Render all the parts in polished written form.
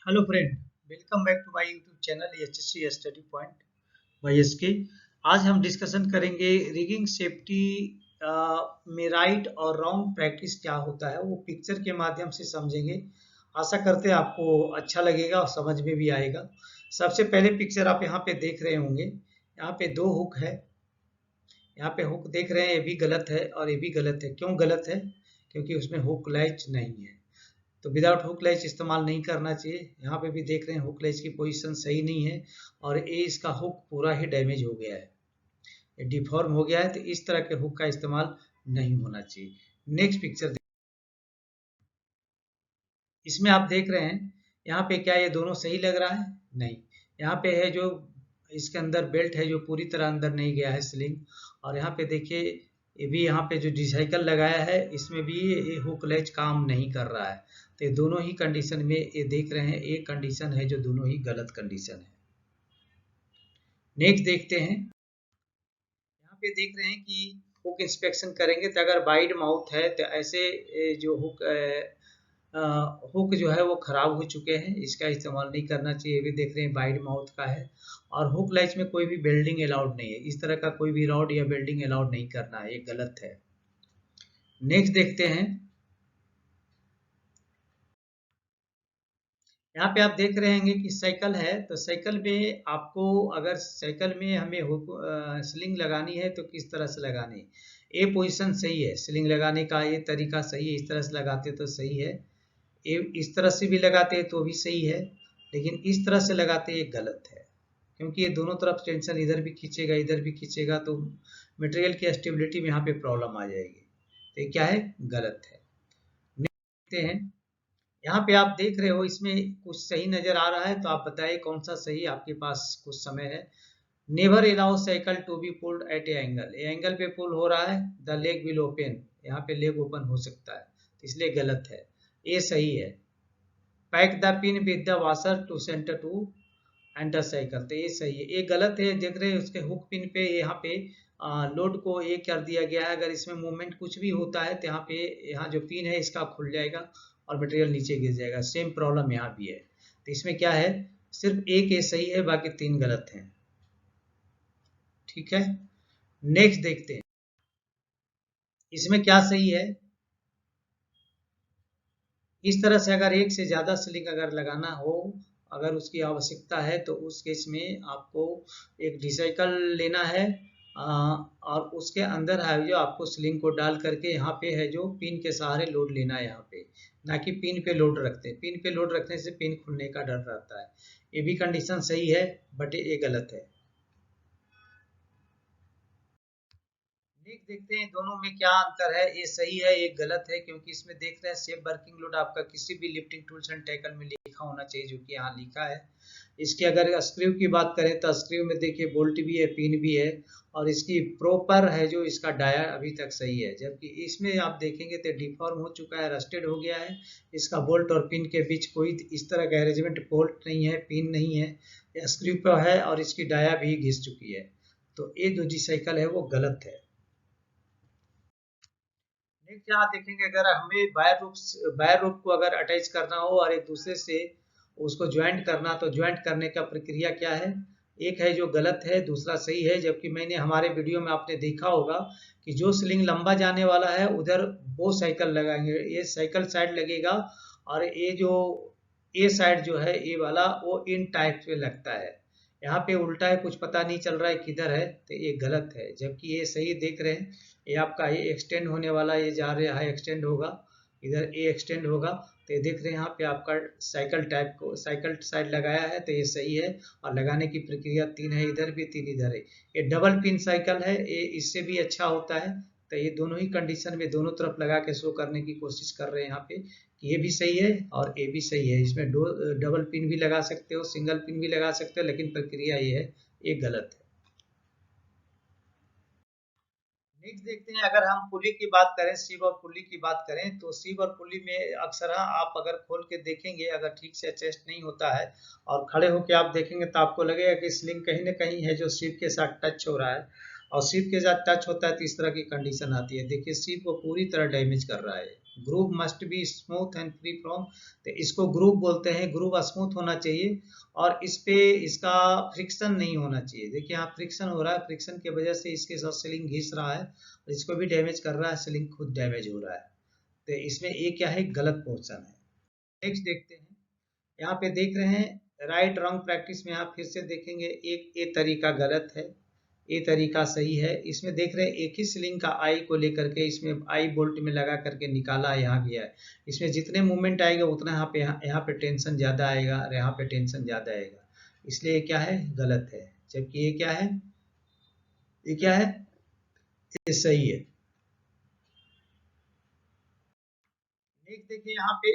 Hello friend, welcome back to my YouTube channel HSC study point by SK. आज हम discussion करेंगे rigging safety में right और wrong practice क्या होता है, वो पिक्चर के माध्यम से समझेंगे। आशा करते हैं आपको अच्छा लगेगा और समझ में भी आएगा। सबसे पहले पिक्चर आप यहाँ पे देख रहे होंगे, यहाँ पे दो हुक है। यहाँ पे हुक देख रहे हैं, ये भी गलत है और ये भी गलत है। क्यों गलत है? क्योंकि उसमें हुक लैच नहीं है, तो विदाउट हुक लैच इस्तेमाल नहीं करना चाहिए। यहाँ पे भी देख रहे हैं हुक लैच की पोजीशन सही नहीं है और ये इसका हुक पूरा ही डैमेज हो गया है, ये डिफॉर्म हो गया है। तो इस तरह के हुक का इस्तेमाल नहीं होना चाहिए। नेक्स्ट पिक्चर, इसमें आप देख रहे हैं, यहाँ पे क्या ये दोनों सही लग रहा है? नहीं। यहाँ पे है जो इसके अंदर बेल्ट है जो पूरी तरह अंदर नहीं गया है स्लिंग। और यहाँ पे देखिए, ये भी यहाँ पे जो डिसाइकल लगाया है इसमें भी ये हुक लैच काम नहीं कर रहा है। तो ये दोनों ही कंडीशन में ये देख रहे हैं, एक कंडीशन है जो दोनों ही गलत कंडीशन है। नेक्स्ट देखते हैं, यहाँ पे देख रहे हैं कि हुक इंस्पेक्शन करेंगे तो अगर वाइड माउथ है तो ऐसे जो हुक जो है वो खराब हो चुके हैं, इसका इस्तेमाल नहीं करना चाहिए। ये भी देख रहे हैं वाइड माउथ का है। और हुक लैच में कोई भी बेल्डिंग अलाउड नहीं है, इस तरह का कोई भी रॉड या बेल्डिंग अलाउड नहीं करना है, ये गलत है। नेक्स्ट देखते हैं, यहाँ पे आप देख रहे होंगे कि साइकिल है, तो साइकिल में आपको अगर साइकिल में हमें हुक स्लिंग लगानी है तो किस तरह से लगानी है। ये पोजीशन सही है, स्लिंग लगाने का ये तरीका सही है, इस तरह से लगाते तो सही है। ये इस तरह से भी लगाते हैं तो भी सही है, लेकिन इस तरह से लगाते ये गलत है। क्योंकि ये दोनों तरफ टेंशन इधर भी खींचेगा इधर भी खींचेगा, तो मटेरियल की स्टेबिलिटी में यहाँ पे प्रॉब्लम आ जाएगी। तो ये क्या है? गलत है। देखते हैं, यहाँ पे आप देख रहे हो इसमें कुछ सही नजर आ रहा है, तो आप बताइए कौन सा सही, आपके पास कुछ समय है। Never allow shackle to be pulled at a angle, a angle पे पुल हो रहा है, द लेग विल ओपन, यहाँ पे लेग ओपन हो सकता है, तो इसलिए गलत है। ये सही है। Pack the pin with the washer to centre to enter shackle, तो ये सही है। ये गलत है, देख रहे हैं उसके हुक पिन पे यहाँ पे लोड को ये कर दिया गया है। अगर इसमें मूवमेंट कुछ भी होता है तो यहाँ पे, यहाँ जो पिन है इसका खुल जाएगा और मटेरियल नीचे गिर जाएगा। सेम प्रॉब्लम यहाँ भी है। तो इसमें क्या है, सिर्फ एक ये सही है, बाकी तीन गलत हैं। ठीक है, नेक्स्ट देखते हैं, इसमें क्या सही है। इस तरह से अगर एक से ज़्यादा स्लिंग अगर लगाना हो, अगर उसकी आवश्यकता है, तो उस केस में आपको एक डिसाइकल लेना है, और उसके अंदर है जो आपको स्लिंग को डाल करके यहाँ पे है जो पिन के सहारे लोड लेना है यहाँ पे, ना कि पिन पे लोड रखते हैं। पिन पे लोड रखने से पिन खुलने का डर रहता है। ये भी कंडीशन सही है, बट ये गलत है। देखते हैं दोनों में क्या अंतर है, ये सही है ये गलत है। क्योंकि इसमें देख रहे हैं सेफ वर्किंग लोड आपका किसी भी लिफ्टिंग टूल्स एंड टैकल में लिखा होना चाहिए, जो कि यहाँ लिखा है। इसकी अगर स्क्रू की बात करें तो स्क्रू में देखिए बोल्ट भी है, पिन भी है, और इसकी प्रॉपर है जो इसका डाया अभी तक सही है। जबकि इसमें आप देखेंगे तो डिफॉर्म हो चुका है, रस्टेड हो गया है। इसका बोल्ट और पिन के बीच कोई इस तरह का अरेंजमेंट, बोल्ट नहीं है, पिन नहीं है, स्क्रू पर है, और इसकी डाया भी घिस चुकी है। तो ये जो जी साइकिल है वो गलत है। नेक्स्ट यहाँ देखेंगे, अगर हमें वायर रूप को अगर अटैच करना हो और एक दूसरे से उसको ज्वाइंट करना, तो ज्वाइंट करने का प्रक्रिया क्या है। एक है जो गलत है, दूसरा सही है। जबकि मैंने हमारे वीडियो में आपने देखा होगा कि जो स्लिंग लंबा जाने वाला है उधर वो साइकिल लगाएंगे, ये साइकिल साइड लगेगा, और ये जो ए साइड जो है ए वाला वो इन टाइप पे लगता है। यहाँ पे उल्टा है, कुछ पता नहीं चल रहा है किधर है, तो ये गलत है। जबकि ये सही देख रहे हैं, ये आपका ये एक्सटेंड होने वाला, ये जा रहा है एक्सटेंड होगा, इधर ए एक्सटेंड होगा। तो ये देख रहे हैं यहाँ पे आपका साइकिल टाइप को साइकिल साइड लगाया है, तो ये सही है। और लगाने की प्रक्रिया तीन है, इधर भी तीन इधर है। ये डबल पिन साइकिल है, ये इससे भी अच्छा होता है। तो ये दोनों ही कंडीशन में दोनों तरफ लगा के शो करने की कोशिश कर रहे हैं यहाँ पे कि ये भी सही है और ये भी सही है। इसमें दो डबल पिन भी लगा सकते हो, सिंगल पिन भी लगा सकते हो, लेकिन प्रक्रिया ये है, ये गलत है। नेक्स्ट देखते हैं, अगर हम पुली की बात करें, सीब और पुली की बात करें, तो सीब और पुली में अक्सर आप अगर खोल के देखेंगे, अगर ठीक से एडजस्ट नहीं होता है और खड़े होके आप देखेंगे तो आपको लगेगा कि स्लिंग कहीं ना कहीं है जो सीब के साथ टच हो रहा है। और शिप के साथ टच होता है तो इस तरह की कंडीशन आती है। देखिए शिप को पूरी तरह डैमेज कर रहा है। Groove must be smooth and free from, तो इसको ग्रूव बोलते हैं। ग्रूव स्मूथ होना चाहिए और इस पे इसका फ्रिक्शन नहीं होना चाहिए। देखिए यहाँ फ्रिक्शन हो रहा है, फ्रिक्शन की वजह से इसके साथ सीलिंग घिस रहा है और इसको भी डैमेज कर रहा है, सीलिंग खुद डैमेज हो रहा है। तो इसमें ये क्या है, गलत पोर्शन है। नेक्स्ट देखते हैं, यहाँ पे देख रहे हैं राइट रॉन्ग प्रैक्टिस में आप फिर से देखेंगे, एक ये तरीका गलत है, ये तरीका सही है। इसमें देख रहे हैं एक ही स्लिंग का आई को लेकर के इसमें आई बोल्ट में लगा करके निकाला यहाँ गया है। इसमें जितने मूवमेंट आएगा उतना यहाँ पे टेंशन ज़्यादा आएगा और यहाँ पे टेंशन ज़्यादा आएगा, इसलिए क्या है, गलत है। जबकि ये क्या है, ये क्या है, ये सही है। एक देखिए यहाँ पे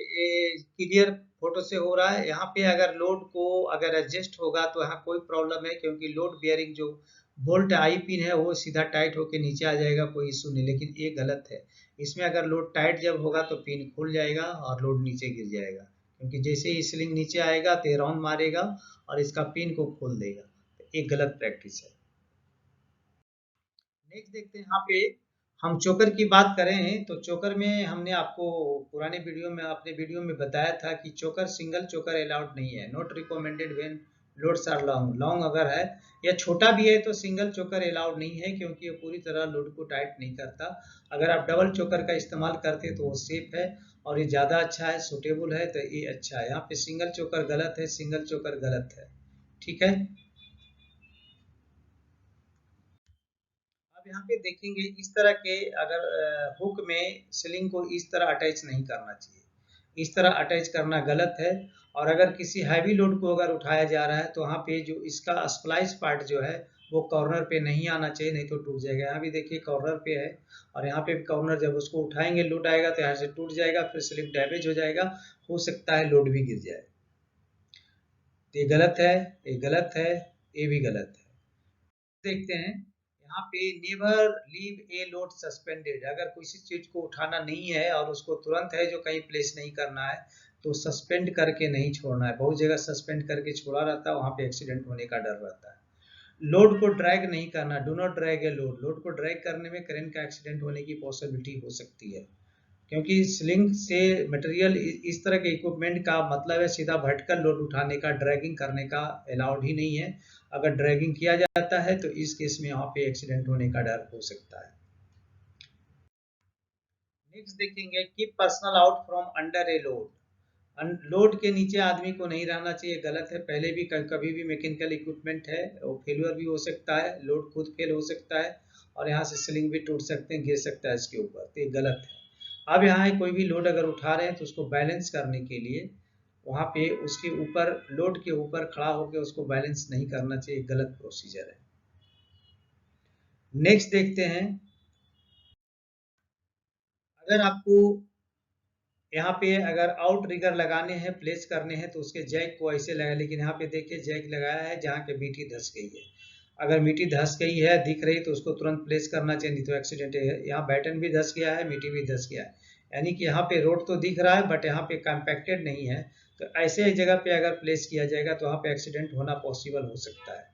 क्लियर फोटो से हो रहा है। यहाँ पे अगर लोड को अगर एडजस्ट होगा तो यहाँ कोई प्रॉब्लम है, क्योंकि लोड बियरिंग जो बोल्ट आई पिन है वो सीधा टाइट होके नीचे आ जाएगा, कोई इशू नहीं। लेकिन ये गलत है, इसमें अगर लोड टाइट जब होगा तो पिन खुल जाएगा और लोड नीचे गिर जाएगा, क्योंकि जैसे ही स्लिंग नीचे आएगा तो ये राउंड मारेगा और इसका पिन को खोल देगा। एक गलत प्रैक्टिस है। नेक्स्ट देखते हैं, यहाँ पे हम चोकर की बात करें तो चोकर में हमने आपको पुराने वीडियो में अपने वीडियो में बताया था कि चोकर सिंगल चोकर अलाउड नहीं है, not recommended when loads are long. Long अगर है या छोटा भी है तो सिंगल चोकर अलाउड नहीं है, क्योंकि ये पूरी तरह लोड को टाइट नहीं करता। अगर आप डबल चोकर का इस्तेमाल करते तो वो सेफ है और ये ज़्यादा अच्छा है, सुटेबल है, तो ये अच्छा है। यहाँ पे सिंगल चोकर गलत है, सिंगल चोकर गलत है। ठीक है, अब यहाँ पे देखेंगे इस तरह के अगर हुक में स्लिंग को इस तरह अटैच नहीं करना चाहिए, इस तरह अटैच करना गलत है। और अगर किसी हैवी लोड को अगर उठाया जा रहा है तो वहाँ पे जो इसका स्प्लाइस पार्ट जो है वो कॉर्नर पे नहीं आना चाहिए, नहीं तो टूट जाएगा। यहाँ भी देखिए कॉर्नर पे है और यहाँ पे भी कॉर्नर, जब उसको उठाएंगे लोड आएगा तो यहाँ से टूट जाएगा, फिर स्लिंग डैमेज हो जाएगा, हो सकता है लोड भी गिर जाए। तो ये गलत है, ये गलत है, ये भी गलत है। देखते हैं यहाँ पे never leave a load suspended. अगर किसी चीज को उठाना नहीं है और उसको तुरंत है जो कहीं प्लेस नहीं करना है तो सस्पेंड करके नहीं छोड़ना है। बहुत जगह सस्पेंड करके छोड़ा रहता है, वहां पे एक्सीडेंट होने का डर रहता है। लोड को ड्रैग नहीं करना, do not drag a load. Load को ड्रैग करने में करंट का एक्सीडेंट होने की पॉसिबिलिटी हो सकती है, क्योंकि स्लिंग से मटेरियल इस तरह के इक्विपमेंट का मतलब है सीधा वर्टिकल लोड उठाने का, ड्रैगिंग करने का अलाउड ही नहीं है। अगर ड्रैगिंग किया जाता है तो इस केस में यहाँ पे एक्सीडेंट होने का डर हो सकता है। नेक्स्ट देखेंगे keep personal out from under a load. Load के नीचे आदमी को नहीं रहना चाहिए, गलत है। पहले भी कभी भी मैकेनिकल इक्विपमेंट है वो फेलियर भी हो सकता है, लोड खुद फेल हो सकता है और यहाँ से स्लिंग भी टूट सकते हैं, गिर सकता है इसके ऊपर, तो ये गलत है। अब यहाँ कोई भी लोड अगर उठा रहे हैं तो उसको बैलेंस करने के लिए वहाँ पे उसके ऊपर, लोड के ऊपर खड़ा होकर उसको बैलेंस नहीं करना चाहिए, गलत प्रोसीजर है। नेक्स्ट देखते हैं, अगर आपको यहाँ पे अगर आउट रिगर लगाने हैं, प्लेस करने हैं तो उसके जैक को ऐसे लगा, लेकिन यहाँ पे देखिए जैक लगाया है जहाँ के मिट्टी धस गई है। अगर मिट्टी धस गई है दिख रही तो उसको तुरंत प्लेस करना चाहिए, नहीं तो एक्सीडेंट है। यहाँ बैटन भी धस गया है, मिट्टी भी धस गया है, यानी कि यहाँ पे रोड तो दिख रहा है बट यहाँ पे कॉम्पैक्टेड नहीं है। तो ऐसे जगह पे अगर प्लेस किया जाएगा तो वहाँ पे एक्सीडेंट होना पॉसिबल हो सकता है।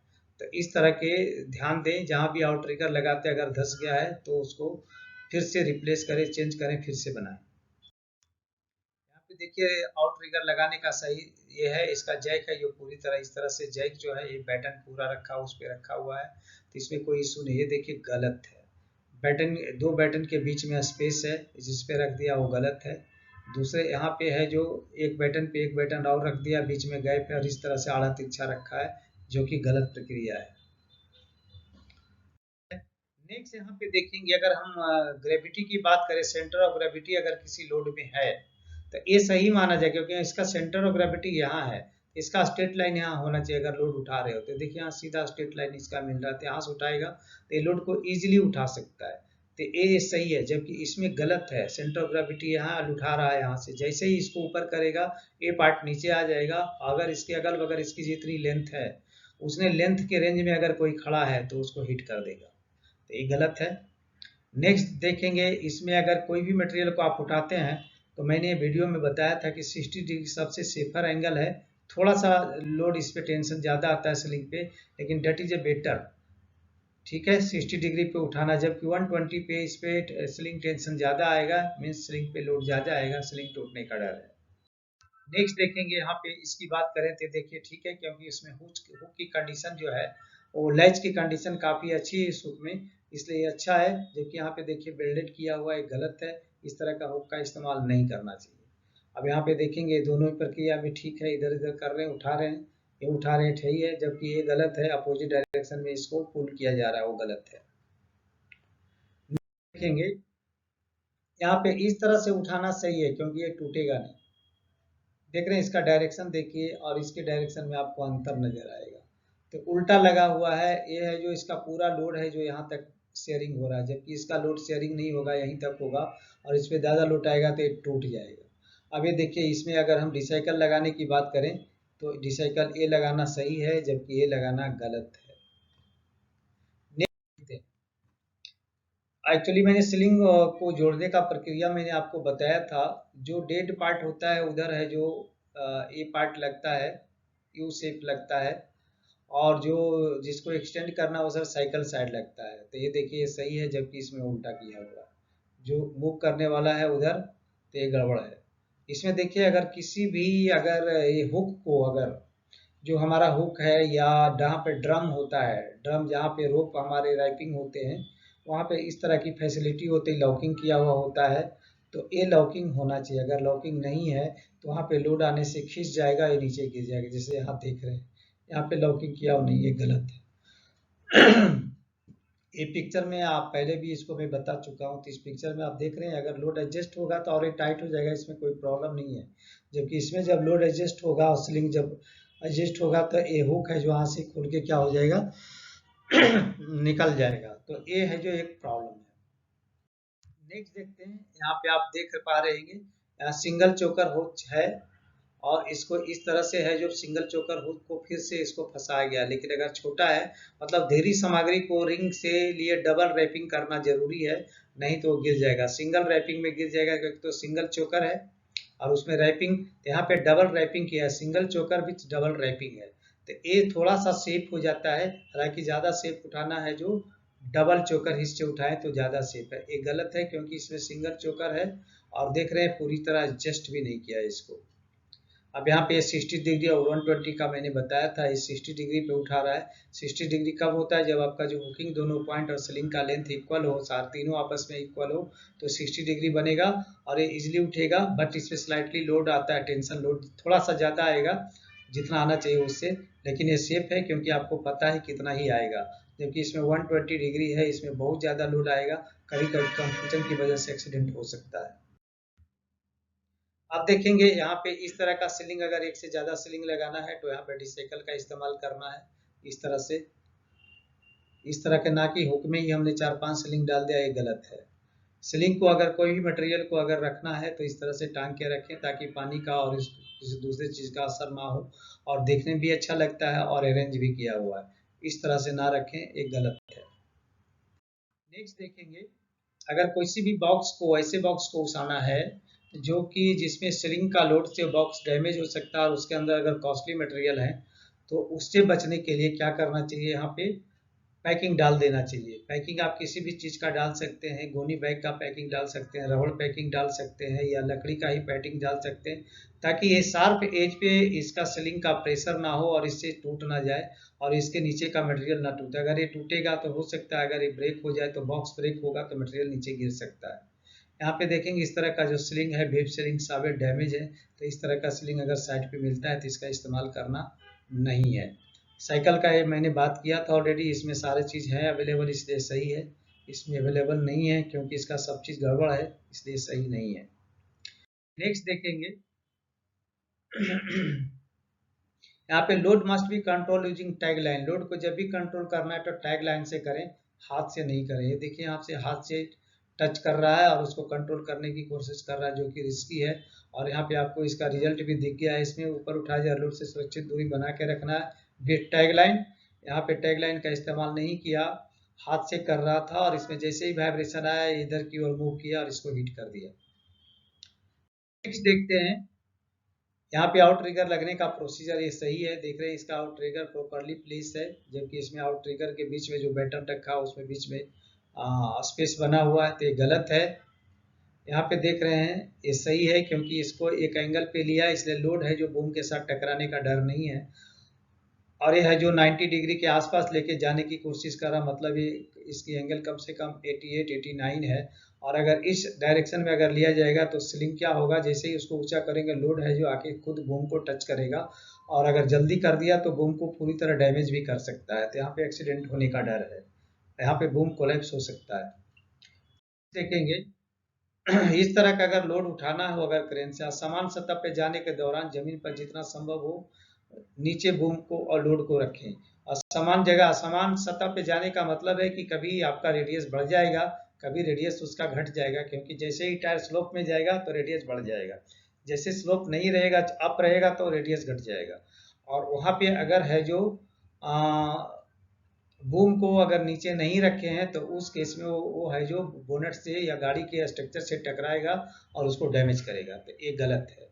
तो इस तरह के ध्यान दें, जहाँ भी आउट रिगर लगाते अगर धस गया है तो उसको फिर से रिप्लेस करें, चेंज करें, फिर से बनाएं। यहाँ पे देखिए आउट ट्रिगर लगाने का सही ये है, इसका जैक है, ये पूरी तरह इस तरह से जैक जो है ये बैटन पूरा रखा उस पे रखा हुआ है, तो इसमें कोई इशू नहीं है। देखिए गलत है, बैटन, दो बैटन के बीच में स्पेस है, जिस पे रख दिया वो गलत है। दूसरे यहाँ पे है जो एक बैटन पे एक बैटन और रख दिया, बीच में गैप है और इस तरह से आड़ा तिरछा रखा है, जो कि गलत प्रक्रिया है। नेक्स्ट यहाँ पे देखेंगे, अगर हम ग्रेविटी की बात करें, सेंटर ऑफ ग्रेविटी अगर किसी लोड में है तो ये सही माना जाए, क्योंकि इसका सेंटर ऑफ ग्रेविटी यहाँ है, इसका स्ट्रेट लाइन यहाँ होना चाहिए। अगर लोड उठा रहे होते देखिए यहाँ सीधा स्ट्रेट लाइन इसका मिल रहा है, यहाँ से उठाएगा तो ये लोड को इजीली उठा सकता है, तो ये सही है। जबकि इसमें गलत है, सेंटर ऑफ ग्रेविटी यहाँ उठा रहा है, यहाँ से जैसे ही इसको ऊपर करेगा ये पार्ट नीचे आ जाएगा। अगर इसके अगल बगल इसकी जितनी लेंथ है उसने लेंथ के रेंज में अगर कोई खड़ा है तो उसको हिट कर देगा, तो ये गलत है। नेक्स्ट देखेंगे, इसमें अगर कोई भी मटेरियल को आप उठाते हैं तो मैंने वीडियो में बताया था कि 60 डिग्री सबसे सेफर एंगल है। थोड़ा सा लोड इस पे टेंशन ज़्यादा आता है स्लिंग पे, लेकिन डेट इज ए बेटर। ठीक है, 60 डिग्री पे उठाना, जबकि 120 पे इस पे स्लिंग टेंशन ज़्यादा आएगा, मीन्स स्लिंग पे लोड ज़्यादा आएगा, स्लिंग टूटने का डर है। नेक्स्ट देखेंगे यहाँ पे इसकी बात करें तो देखिए ठीक है, क्योंकि इसमें हुक की कंडीशन जो है वो लैच की कंडीशन काफ़ी अच्छी है इस हुक में, इसलिए ये अच्छा है। जबकि यहाँ पे देखिए वेल्डेड किया हुआ है, गलत है, इस तरह का हुक का इस्तेमाल नहीं करना चाहिए। अब यहाँ पे देखेंगे दोनों प्रक्रिया भी ठीक है, इधर उधर कर रहे हैं, उठा रहे हैं, ये उठा रहे हैं सही है, जबकि ये गलत है, अपोजिट डायरेक्शन में इसको पुल किया जा रहा है, वो गलत है। देखेंगे यहाँ पे इस तरह से उठाना सही है, क्योंकि ये टूटेगा नहीं। देख रहे हैं इसका डायरेक्शन देखिए, और इसके डायरेक्शन में आपको अंतर नजर आएगा। तो उल्टा लगा हुआ है, ये है जो इसका पूरा लोड है जो यहाँ तक शेयरिंग हो रहा है, जबकि इसका लोड शेयरिंग नहीं होगा, यहीं तक होगा, और इस पर ज़्यादा लोड आएगा तो ये टूट जाएगा। अब ये देखिए इसमें अगर हम डिसाइकल लगाने की बात करें तो डिसाइकल ए लगाना सही है, जबकि ए लगाना गलत है। एक्चुअली मैंने स्लिंग को जोड़ने का प्रक्रिया मैंने आपको बताया था। जो डेड पार्ट होता है उधर है जो ए पार्ट लगता है, यू शेप लगता है, और जो जिसको एक्सटेंड करना है उधर साइकिल साइड लगता है। तो ये देखिए सही है, जबकि इसमें उल्टा किया हुआ है, जो मूव करने वाला है उधर, तो ये गड़बड़ है। इसमें देखिए अगर किसी भी अगर ये हुक को अगर जो हमारा हुक है या जहाँ पे ड्रम होता है, ड्रम जहाँ पे रोप हमारे रैपिंग होते हैं, वहाँ पे इस तरह की फैसिलिटी होती है, लॉकिंग किया हुआ होता है, तो ये लॉकिंग होना चाहिए। अगर लॉकिंग नहीं है तो वहाँ पे लोड आने से खिंच जाएगा, ये नीचे गिर जाएगा, जैसे यहाँ देख रहे हैं यहाँ पे लॉकिंग किया हुआ नहीं, ये गलत है। ये पिक्चर में आप पहले भी इसको मैं बता चुका हूँ, तो इस पिक्चर में आप देख रहे हैं अगर लोड एडजस्ट होगा तो और ये टाइट हो जाएगा, इसमें कोई प्रॉब्लम नहीं है। जबकि इसमें जब लोड एडजस्ट होगा और स्लिंग जब एडजस्ट होगा तो ये हुक है जो यहाँ से खुल के क्या हो जाएगा, निकल जाएगा, तो ये है जो एक प्रॉब्लम है। नेक्स्ट देखते हैं, यहाँ पे आप देख पा रहे हैं यहाँ सिंगल चोकर हुक है, और इसको इस तरह से है जो सिंगल चोकर हुक को फिर से इसको फंसाया गया। लेकिन अगर छोटा है, मतलब ढेरी सामग्री को रिंग से लिए डबल रैपिंग करना जरूरी है, नहीं तो गिर जाएगा। सिंगल रैपिंग में गिर जाएगा क्योंकि तो सिंगल चोकर है और उसमें रैपिंग, यहाँ पे डबल रैपिंग किया है, सिंगल चोकर विथ डबल रैपिंग है, तो ये थोड़ा सा सेफ हो जाता है। हालांकि ज्यादा सेफ उठाना है जो डबल चोकर हिस्से उठाए तो ज्यादा सेफ है। ये गलत है क्योंकि इसमें सिंगल चोकर है, और देख रहे हैं पूरी तरह एडजस्ट भी नहीं किया है इसको। अब यहाँ पे 60 डिग्री और 120 का मैंने बताया था, इस 60 डिग्री पे उठा रहा है। 60 डिग्री कब होता है, जब आपका जो हुकिंग दोनों पॉइंट और स्लिंग का लेंथ इक्वल हो, सारे तीनों आपस में इक्वल हो, तो 60 डिग्री बनेगा और ये इजिली उठेगा। बट इसमें स्लाइटली लोड आता है, टेंशन लोड थोड़ा सा ज़्यादा आएगा जितना आना चाहिए उससे, लेकिन ये सेफ है क्योंकि आपको पता है कितना ही आएगा। जबकि इसमें 120 डिग्री है, इसमें बहुत ज़्यादा लोड आएगा, कभी कभी कंफ्यूजन की वजह से एक्सीडेंट हो सकता है। आप देखेंगे यहाँ पे इस तरह का सीलिंग, अगर एक से ज्यादा सीलिंग लगाना है तो यहाँ पे डिसाइकल का इस्तेमाल करना है इस तरह से, इस तरह के, ना कि हुक में ही हमने 4-5 सीलिंग डाल दिया, ये गलत है। सीलिंग को अगर कोई भी मटेरियल को अगर रखना है तो इस तरह से टांग के रखें ताकि पानी का और किसी दूसरे चीज का असर ना हो, और देखने भी अच्छा लगता है और अरेंज भी किया हुआ है। इस तरह से ना रखें, एक गलत है। नेक्स्ट देखेंगे, अगर किसी भी बॉक्स को, ऐसे बॉक्स को उठाना है जो कि जिसमें स्लिंग का लोड से बॉक्स डैमेज हो सकता है और उसके अंदर अगर कॉस्टली मटेरियल है, तो उससे बचने के लिए क्या करना चाहिए, यहाँ पे पैकिंग डाल देना चाहिए। पैकिंग आप किसी भी चीज़ का डाल सकते हैं, गोनी बैग का पैकिंग डाल सकते हैं, रबड़ पैकिंग डाल सकते हैं, या लकड़ी का ही पैकिंग डाल सकते हैं, ताकि ये शार्प एज पे इसका स्लिंग का प्रेशर ना हो और इससे टूट ना जाए और इसके नीचे का मटेरियल ना टूटे। अगर ये टूटेगा तो हो सकता है, अगर ये ब्रेक हो जाए तो बॉक्स ब्रेक होगा तो मटेरियल नीचे गिर सकता है। यहाँ पे देखेंगे इस तरह का जो स्लिंग है, वेब स्लिंग साबित डैमेज है, तो इस तरह का स्लिंग अगर साइड पे मिलता है तो इसका इस्तेमाल करना नहीं है। साइकिल का ये मैंने बात किया था ऑलरेडी, इसमें सारे चीज़ है अवेलेबल, इसलिए सही है। इसमें अवेलेबल नहीं है क्योंकि इसका सब चीज़ गड़बड़ है, इसलिए सही नहीं है। नेक्स्ट देखेंगे, यहाँ पे load must be control using tag line. Load को जब भी कंट्रोल करना है तो टैग लाइन से करें, हाथ से नहीं करें। ये देखिए यहाँ से हाथ से टच कर रहा है और उसको कंट्रोल करने की कोशिश कर रहा है, जो कि रिस्की है। और यहाँ पे आपको इसका रिजल्ट भी दिख गया है, इसमें ऊपर उठाया जाए, लोड से सुरक्षित दूरी बना के रखना है। विथ टैग लाइन, यहाँ पे टैग लाइन का इस्तेमाल नहीं किया, हाथ से कर रहा था, और इसमें जैसे ही वाइब्रेशन आया इधर की ओर मूव किया और इसको हिट कर दिया। नेक्स्ट देखते हैं, यहाँ पे आउट ट्रिगर लगने का प्रोसीजर ये सही है, देख रहे हैं इसका आउट ट्रिगर प्रॉपरली प्लेस है, जबकि इसमें आउट ट्रिगर के बीच में जो बैटन रखा है उसमें बीच में स्पेस बना हुआ है, तो ये गलत है। यहाँ पे देख रहे हैं ये सही है, क्योंकि इसको एक एंगल पे लिया इसलिए लोड है जो बूम के साथ टकराने का डर नहीं है। और ये है जो 90 डिग्री के आसपास लेके जाने की कोशिश कर रहा, मतलब ये इसकी एंगल कम से कम 88 89 है। और अगर इस डायरेक्शन में अगर लिया जाएगा तो स्लिंग क्या होगा, जैसे ही उसको ऊंचा करेंगे लोड है जो आके खुद बूम को टच करेगा, और अगर जल्दी कर दिया तो बूम को पूरी तरह डैमेज भी कर सकता है, तो यहाँ पे एक्सीडेंट होने का डर है, यहाँ पे बूम कोलैप्स हो सकता है। देखेंगे इस तरह का अगर लोड उठाना हो अगर क्रेन से, समान सतह पे जाने के दौरान जमीन पर जितना संभव हो नीचे बूम को और लोड को रखें। और समान जगह असमान सतह पे जाने का मतलब है कि कभी आपका रेडियस बढ़ जाएगा, कभी रेडियस उसका घट जाएगा, क्योंकि जैसे ही टायर स्लोप में जाएगा तो रेडियस बढ़ जाएगा, जैसे स्लोप नहीं रहेगा अप रहेगा तो रेडियस घट जाएगा। और वहाँ पे अगर है जो बूम को अगर नीचे नहीं रखे हैं तो उस केस में वो है जो बोनट से या गाड़ी के स्ट्रक्चर से टकराएगा और उसको डैमेज करेगा, तो ये गलत है।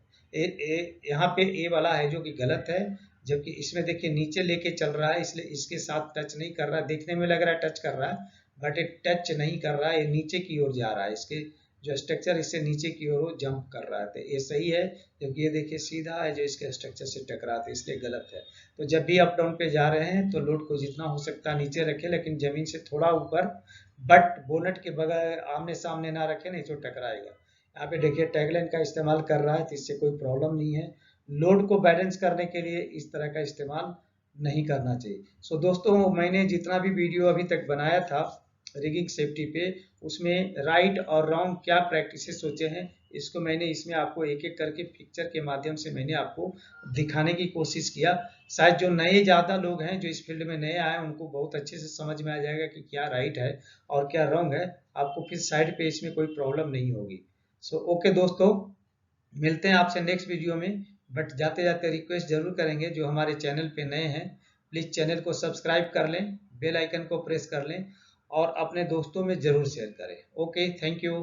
यहाँ पे ए वाला है जो कि गलत है, जबकि इसमें देखिए नीचे लेके चल रहा है इसलिए इसके साथ टच नहीं कर रहा, देखने में लग रहा है टच कर रहा है बट ये टच नहीं कर रहा है, ये नीचे की ओर जा रहा है, इसके जो स्ट्रक्चर इससे नीचे की ओर जंप कर रहा है, तो ये सही है। जबकि ये देखिए सीधा है जो इसके स्ट्रक्चर से टकरा, तो इसलिए गलत है। तो जब भी अप डाउन पे जा रहे हैं तो लोड को जितना हो सकता है नीचे रखें, लेकिन जमीन से थोड़ा ऊपर, बट बोनट के बगैर आमने सामने ना रखें, नहीं तो टकराएगा। यहाँ पे देखिए टैगलाइन का इस्तेमाल कर रहा है तो इससे कोई प्रॉब्लम नहीं है। लोड को बैलेंस करने के लिए इस तरह का इस्तेमाल नहीं करना चाहिए। सो दोस्तों मैंने जितना भी वीडियो अभी तक बनाया था रिगिंग सेफ्टी पे, उसमें राइट और रॉन्ग क्या प्रैक्टिसेस सोचे हैं, इसको मैंने इसमें आपको एक एक करके पिक्चर के माध्यम से मैंने आपको दिखाने की कोशिश किया। शायद जो नए ज़्यादा लोग हैं जो इस फील्ड में नए आए उनको बहुत अच्छे से समझ में आ जाएगा कि क्या राइट है और क्या रॉन्ग है, आपको किस साइड पे इसमें कोई प्रॉब्लम नहीं होगी। सो ओके दोस्तों, मिलते हैं आपसे नेक्स्ट वीडियो में। बट जाते जाते रिक्वेस्ट जरूर करेंगे जो हमारे चैनल पे नए हैं प्लीज़ चैनल को सब्सक्राइब कर लें, बेल आइकन को प्रेस कर लें और अपने दोस्तों में ज़रूर शेयर करें। Okay, thank you.